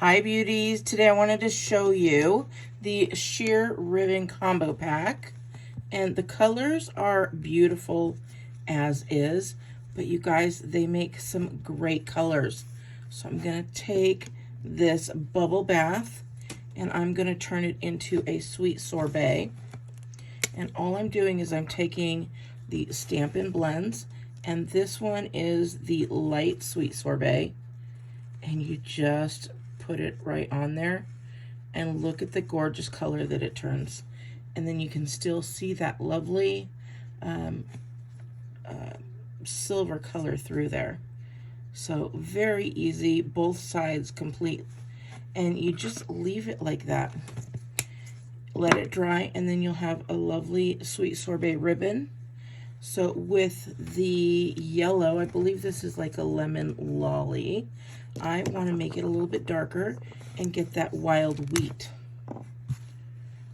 Hi beauties, today I wanted to show you the sheer ribbon combo pack, and the colors are beautiful as is, but you guys, they make some great colors. So I'm going to take this bubble bath and I'm going to turn it into a sweet sorbet, and all I'm doing is I'm taking the Stampin' blends, and this one is the light sweet sorbet, and you just put it right on there and look at the gorgeous color that it turns. And then you can still see that lovely silver color through there. So very easy, both sides complete, and you just leave it like that. Let it dry, and then you'll have a lovely sweet sorbet ribbon. So with the yellow, I believe this is like a lemon lolly, I want to make it a little bit darker and get that wild wheat.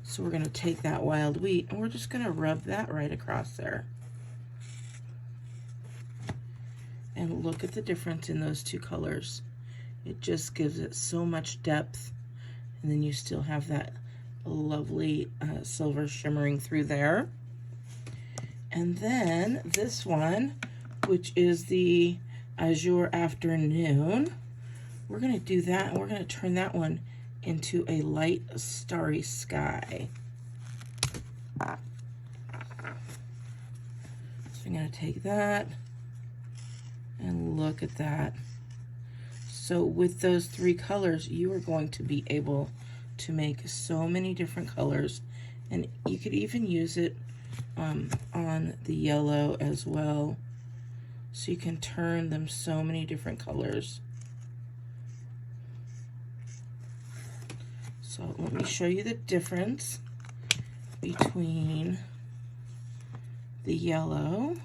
So we're going to take that wild wheat and we're just going to rub that right across there. And look at the difference in those two colors. It just gives it so much depth, and then you still have that lovely silver shimmering through there. And then this one, which is the Azure Afternoon, we're going to do that, and we're going to turn that one into a light starry sky. So I'm going to take that, and look at that. So with those three colors, you are going to be able to make so many different colors, and you could even use it on the yellow as well. So you can turn them so many different colors. So let me show you the difference between the yellow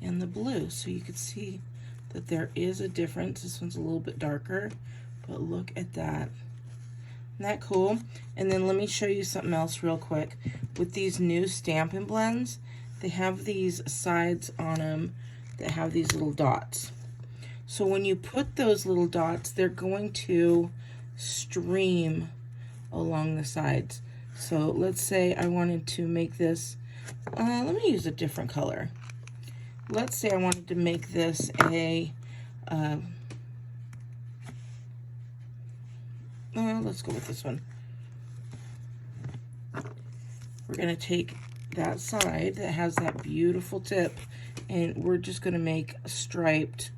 and the blue. So you can see that there is a difference. This one's a little bit darker, but look at that. Isn't that cool? And then let me show you something else real quick. With these new Stampin' blends, they have these sides on them that have these little dots. So when you put those little dots, they're going to stream along the sides. So let's say I wanted to make this, let me use a different color. Let's say I wanted to make this a, let's go with this one. We're going to take that side that has that beautiful tip, and we're just going to make a striped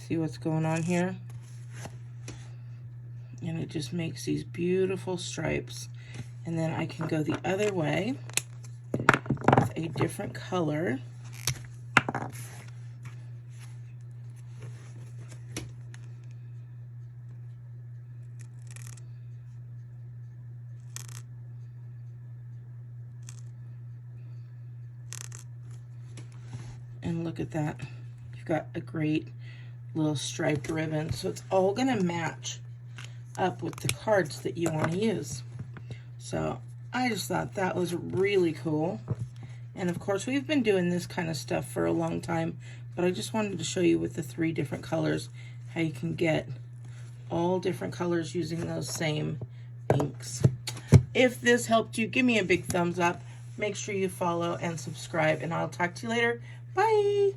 see what's going on here? And it just makes these beautiful stripes. And then I can go the other way with a different color. And look at that. You've got a great little striped ribbon. So it's all going to match up with the cards that you want to use. So I just thought that was really cool. And of course, we've been doing this kind of stuff for a long time, but I just wanted to show you with the three different colors how you can get all different colors using those same inks. If this helped you, give me a big thumbs up. Make sure you follow and subscribe, and I'll talk to you later. Bye.